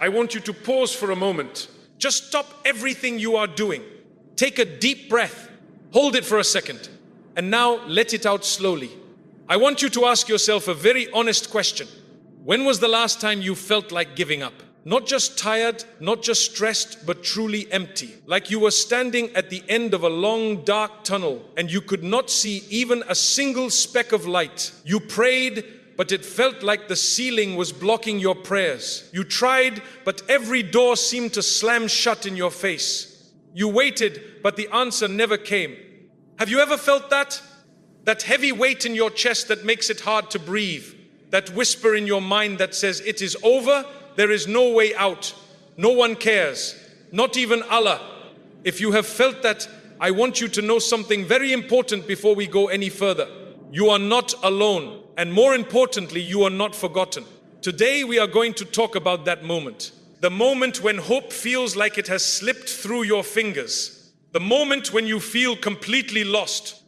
I want you to pause for a moment. Just stop everything you are doing. Take a deep breath. Hold it for a second. And now let it out slowly. I want you to ask yourself a very honest question. When was the last time you felt like giving up? Not just tired, not just stressed, but truly empty. Like you were standing at the end of a long, dark tunnel and you could not see even a single speck of light. You prayed, but it felt like the ceiling was blocking your prayers. You tried, but every door seemed to slam shut in your face. You waited, but the answer never came. Have you ever felt that? That heavy weight in your chest that makes it hard to breathe. That whisper in your mind that says, it is over, there is no way out. No one cares, not even Allah. If you have felt that, I want you to know something very important before we go any further. You are not alone. And more importantly, you are not forgotten. Today we are going to talk about that moment. The moment when hope feels like it has slipped through your fingers. The moment when you feel completely lost.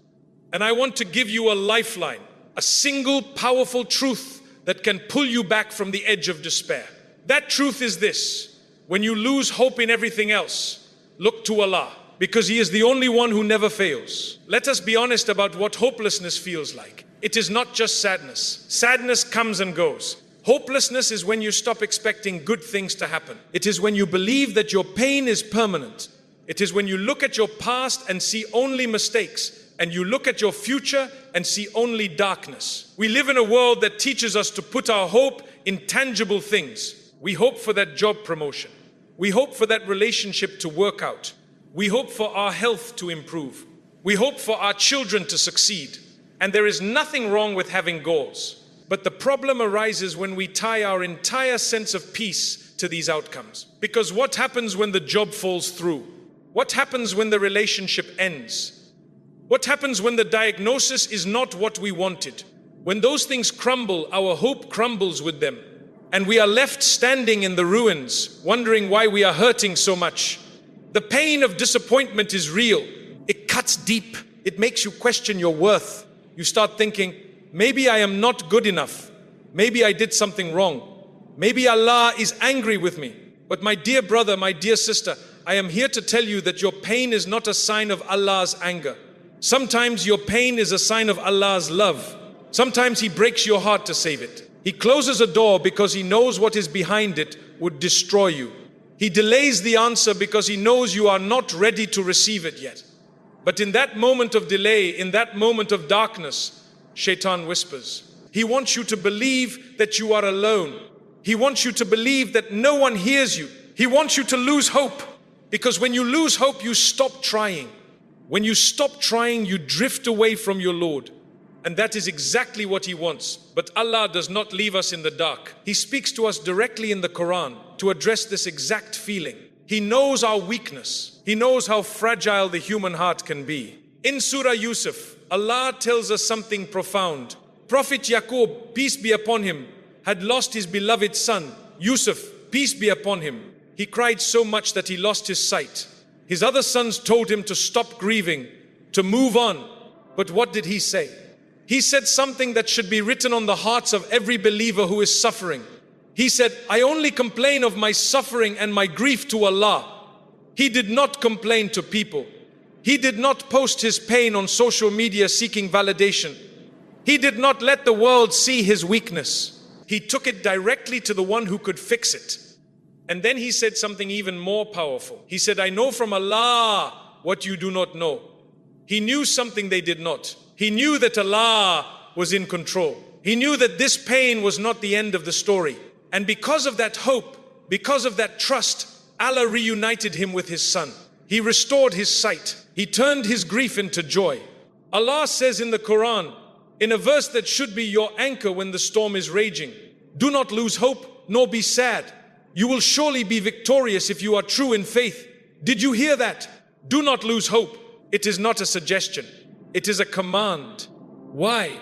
And I want to give you a lifeline, a single powerful truth that can pull you back from the edge of despair. That truth is this: when you lose hope in everything else, look to Allah, because He is the only one who never fails. Let us be honest about what hopelessness feels like. It is not just sadness. Sadness comes and goes. Hopelessness is when you stop expecting good things to happen. It is when you believe that your pain is permanent. It is when you look at your past and see only mistakes, and you look at your future and see only darkness. We live in a world that teaches us to put our hope in tangible things. We hope for that job promotion. We hope for that relationship to work out. We hope for our health to improve. We hope for our children to succeed. And there is nothing wrong with having goals. But the problem arises when we tie our entire sense of peace to these outcomes. Because what happens when the job falls through? What happens when the relationship ends? What happens when the diagnosis is not what we wanted? When those things crumble, our hope crumbles with them. And we are left standing in the ruins, wondering why we are hurting so much. The pain of disappointment is real. It cuts deep. It makes you question your worth. You start thinking, maybe I am not good enough. Maybe I did something wrong. Maybe Allah is angry with me. But my dear brother, my dear sister, I am here to tell you that your pain is not a sign of Allah's anger. Sometimes your pain is a sign of Allah's love. Sometimes He breaks your heart to save it. He closes a door because He knows what is behind it would destroy you. He delays the answer because He knows you are not ready to receive it yet. But in that moment of delay, in that moment of darkness, Shaitan whispers. He wants you to believe that you are alone. He wants you to believe that no one hears you. He wants you to lose hope. Because when you lose hope, you stop trying. When you stop trying, you drift away from your Lord. And that is exactly what He wants. But Allah does not leave us in the dark. He speaks to us directly in the Quran to address this exact feeling. He knows our weakness. He knows how fragile the human heart can be. In Surah Yusuf, Allah tells us something profound. Prophet Yaqub, peace be upon him, had lost his beloved son, Yusuf, peace be upon him. He cried so much that he lost his sight. His other sons told him to stop grieving, to move on. But what did he say? He said something that should be written on the hearts of every believer who is suffering. He said, I only complain of my suffering and my grief to Allah. He did not complain to people. He did not post his pain on social media seeking validation. He did not let the world see his weakness. He took it directly to the one who could fix it. And then he said something even more powerful. He said, I know from Allah what you do not know. He knew something they did not. He knew that Allah was in control. He knew that this pain was not the end of the story. And because of that hope, because of that trust, Allah reunited him with his son. He restored his sight. He turned his grief into joy. Allah says in the Quran, in a verse that should be your anchor when the storm is raging, do not lose hope, nor be sad. You will surely be victorious if you are true in faith. Did you hear that? Do not lose hope. It is not a suggestion. It is a command. Why?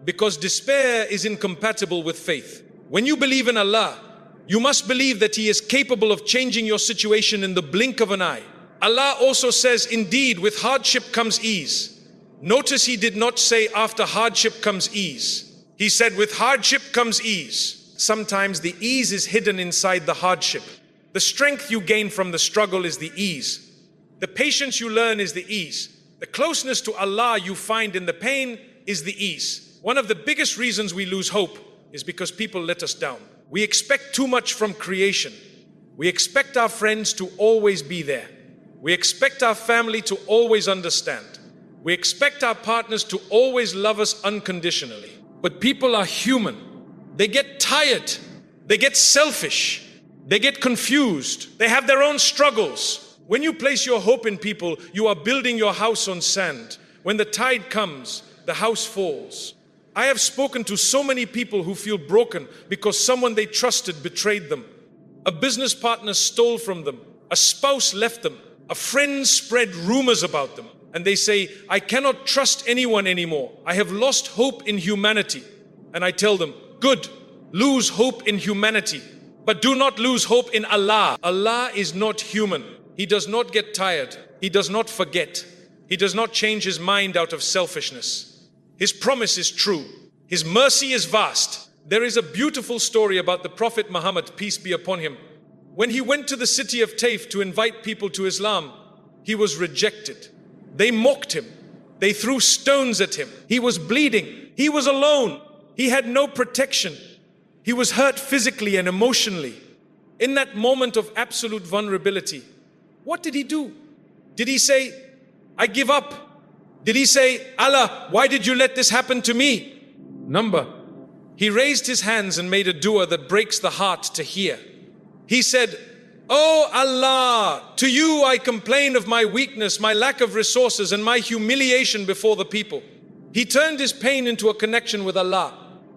Because despair is incompatible with faith. When you believe in Allah, you must believe that He is capable of changing your situation in the blink of an eye. Allah also says, indeed, with hardship comes ease. Notice He did not say after hardship comes ease. He said with hardship comes ease. Sometimes the ease is hidden inside the hardship. The strength you gain from the struggle is the ease. The patience you learn is the ease. The closeness to Allah you find in the pain is the ease. One of the biggest reasons we lose hope is because people let us down. We expect too much from creation. We expect our friends to always be there. We expect our family to always understand. We expect our partners to always love us unconditionally. But people are human. They get tired. They get selfish. They get confused. They have their own struggles. When you place your hope in people, you are building your house on sand. When the tide comes, the house falls. I have spoken to so many people who feel broken because someone they trusted betrayed them. A business partner stole from them. A spouse left them. A friend spread rumors about them. And they say, I cannot trust anyone anymore. I have lost hope in humanity. And I tell them, good, lose hope in humanity, but do not lose hope in Allah. Allah is not human. He does not get tired. He does not forget. He does not change his mind out of selfishness. His promise is true. His mercy is vast. There is a beautiful story about the Prophet Muhammad, peace be upon him. When he went to the city of Taif to invite people to Islam, he was rejected. They mocked him. They threw stones at him. He was bleeding. He was alone. He had no protection. He was hurt physically and emotionally. In that moment of absolute vulnerability, what did he do? Did he say, I give up? Did he say, Allah, why did you let this happen to me? Number. He raised his hands and made a dua that breaks the heart to hear. He said, Oh Allah, to you I complain of my weakness, my lack of resources, and my humiliation before the people. He turned his pain into a connection with Allah.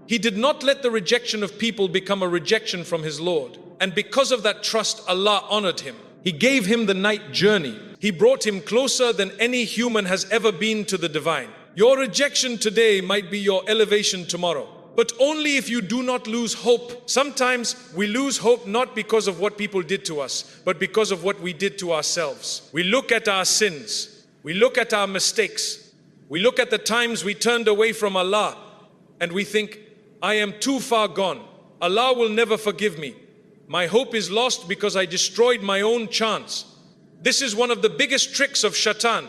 He did not let the rejection of people become a rejection from his Lord. And because of that trust, Allah honored him. He gave him the night journey. He brought him closer than any human has ever been to the divine. Your rejection today might be your elevation tomorrow. But only if you do not lose hope. Sometimes we lose hope not because of what people did to us, but because of what we did to ourselves. We look at our sins. We look at our mistakes. We look at the times we turned away from Allah and we think, I am too far gone. Allah will never forgive me. My hope is lost because I destroyed my own chance. This is one of the biggest tricks of Shaitan.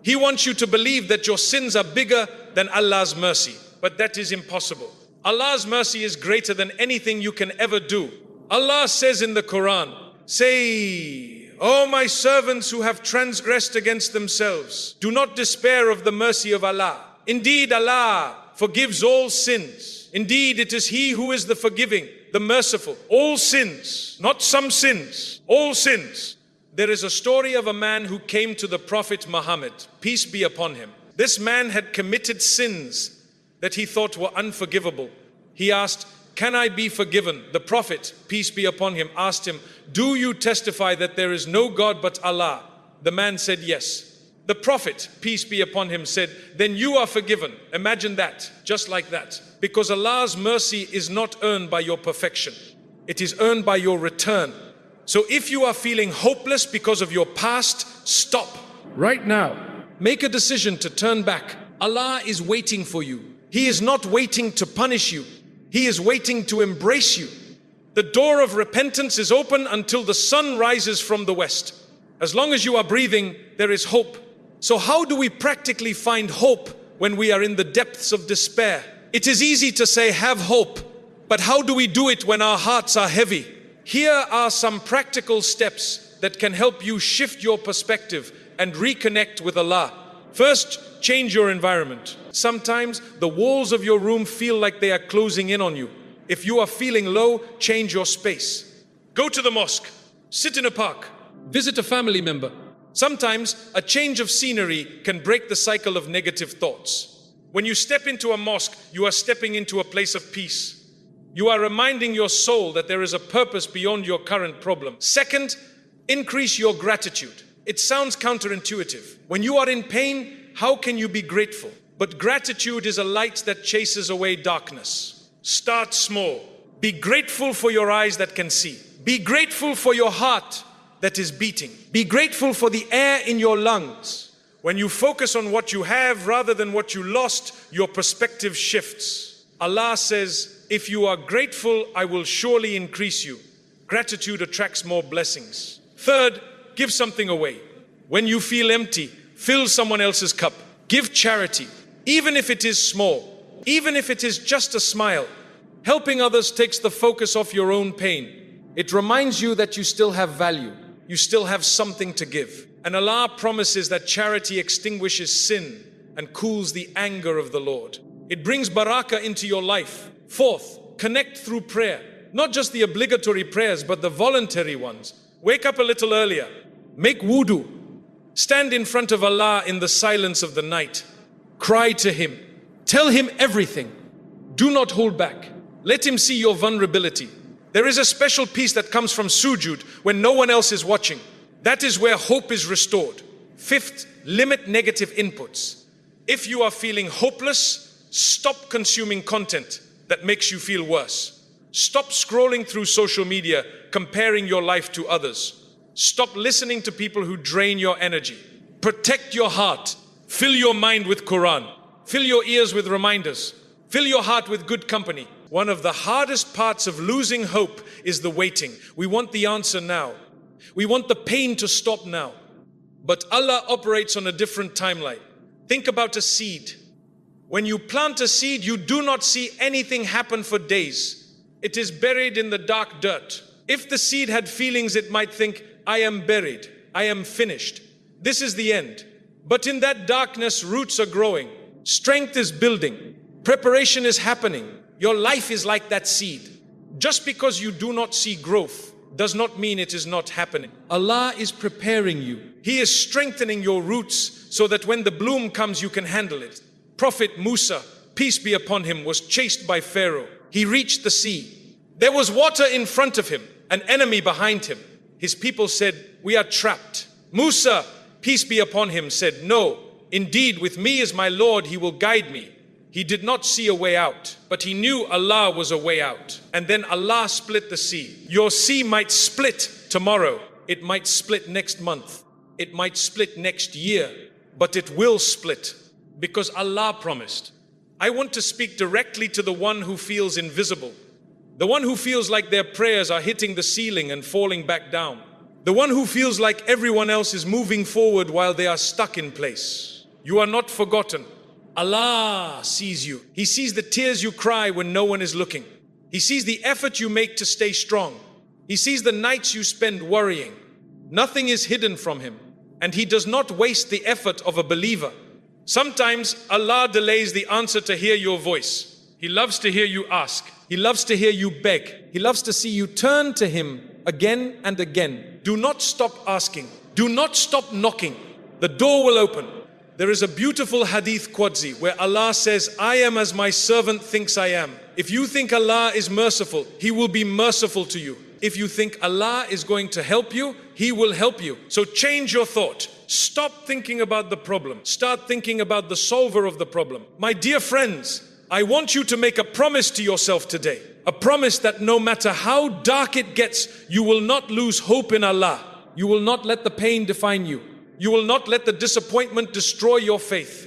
He wants you to believe that your sins are bigger than Allah's mercy, but that is impossible. Allah's mercy is greater than anything you can ever do. Allah says in the Quran, say, O my servants who have transgressed against themselves, do not despair of the mercy of Allah. Indeed, Allah forgives all sins. Indeed, it is He who is the forgiving, the merciful. All sins, not some sins, all sins. There is a story of a man who came to the Prophet Muhammad, peace be upon him. This man had committed sins that he thought were unforgivable. He asked, can I be forgiven? The Prophet, peace be upon him, asked him, do you testify that there is no God but Allah? The man said yes. The Prophet, peace be upon him, said, then you are forgiven. Imagine that, just like that. Because Allah's mercy is not earned by your perfection. It is earned by your return. So if you are feeling hopeless because of your past, stop right now. Make a decision to turn back. Allah is waiting for you. He is not waiting to punish you. He is waiting to embrace you. The door of repentance is open until the sun rises from the west. As long as you are breathing, there is hope. So how do we practically find hope when we are in the depths of despair? It is easy to say, have hope, but how do we do it when our hearts are heavy? Here are some practical steps that can help you shift your perspective and reconnect with Allah. First, change your environment. Sometimes the walls of your room feel like they are closing in on you. If you are feeling low, change your space. Go to the mosque, sit in a park, visit a family member. Sometimes a change of scenery can break the cycle of negative thoughts. When you step into a mosque, you are stepping into a place of peace. You are reminding your soul that there is a purpose beyond your current problem. Second, increase your gratitude. It sounds counterintuitive. When you are in pain, how can you be grateful? But gratitude is a light that chases away darkness. Start small. Be grateful for your eyes that can see. Be grateful for your heart that is beating. Be grateful for the air in your lungs. When you focus on what you have rather than what you lost, your perspective shifts. Allah says, if you are grateful, I will surely increase you. Gratitude attracts more blessings. Third, give something away. When you feel empty, fill someone else's cup. Give charity, even if it is small, even if it is just a smile. Helping others takes the focus off your own pain. It reminds you that you still have value. You still have something to give. And Allah promises that charity extinguishes sin and cools the anger of the Lord. It brings barakah into your life. Fourth, connect through prayer. Not just the obligatory prayers, but the voluntary ones. Wake up a little earlier. Make wudu. Stand in front of Allah in the silence of the night. Cry to Him. Tell Him everything. Do not hold back. Let Him see your vulnerability. There is a special peace that comes from sujud when no one else is watching. That is where hope is restored. Fifth, limit negative inputs. If you are feeling hopeless, stop consuming content that makes you feel worse. Stop scrolling through social media, comparing your life to others. Stop listening to people who drain your energy. Protect your heart. Fill your mind with Quran. Fill your ears with reminders. Fill your heart with good company. One of the hardest parts of losing hope is the waiting. We want the answer now. We want the pain to stop now. But Allah operates on a different timeline. Think about a seed. When you plant a seed, you do not see anything happen for days. It is buried in the dark dirt. If the seed had feelings, it might think, I am buried, I am finished. This is the end. But in that darkness, roots are growing. Strength is building. Preparation is happening. Your life is like that seed. Just because you do not see growth does not mean it is not happening. Allah is preparing you. He is strengthening your roots so that when the bloom comes, you can handle it. Prophet Musa, peace be upon him, was chased by Pharaoh. He reached the sea. There was water in front of him, an enemy behind him. His people said, we are trapped. Musa, peace be upon him, said, no, indeed with me is my Lord, He will guide me. He did not see a way out, but he knew Allah was a way out. And then Allah split the sea. Your sea might split tomorrow. It might split next month. It might split next year, but it will split because Allah promised. I want to speak directly to the one who feels invisible. The one who feels like their prayers are hitting the ceiling and falling back down. The one who feels like everyone else is moving forward while they are stuck in place. You are not forgotten. Allah sees you. He sees the tears you cry when no one is looking. He sees the effort you make to stay strong. He sees the nights you spend worrying. Nothing is hidden from Him, and He does not waste the effort of a believer. Sometimes Allah delays the answer to hear your voice. He loves to hear you ask. He loves to hear you beg. He loves to see you turn to Him again and again. Do not stop asking. Do not stop knocking. The door will open. There is a beautiful hadith Qudsi where Allah says, I am as my servant thinks I am. If you think Allah is merciful, He will be merciful to you. If you think Allah is going to help you, He will help you. So change your thought. Stop thinking about the problem. Start thinking about the solver of the problem. My dear friends, I want you to make a promise to yourself today. A promise that no matter how dark it gets, you will not lose hope in Allah. You will not let the pain define you. You will not let the disappointment destroy your faith.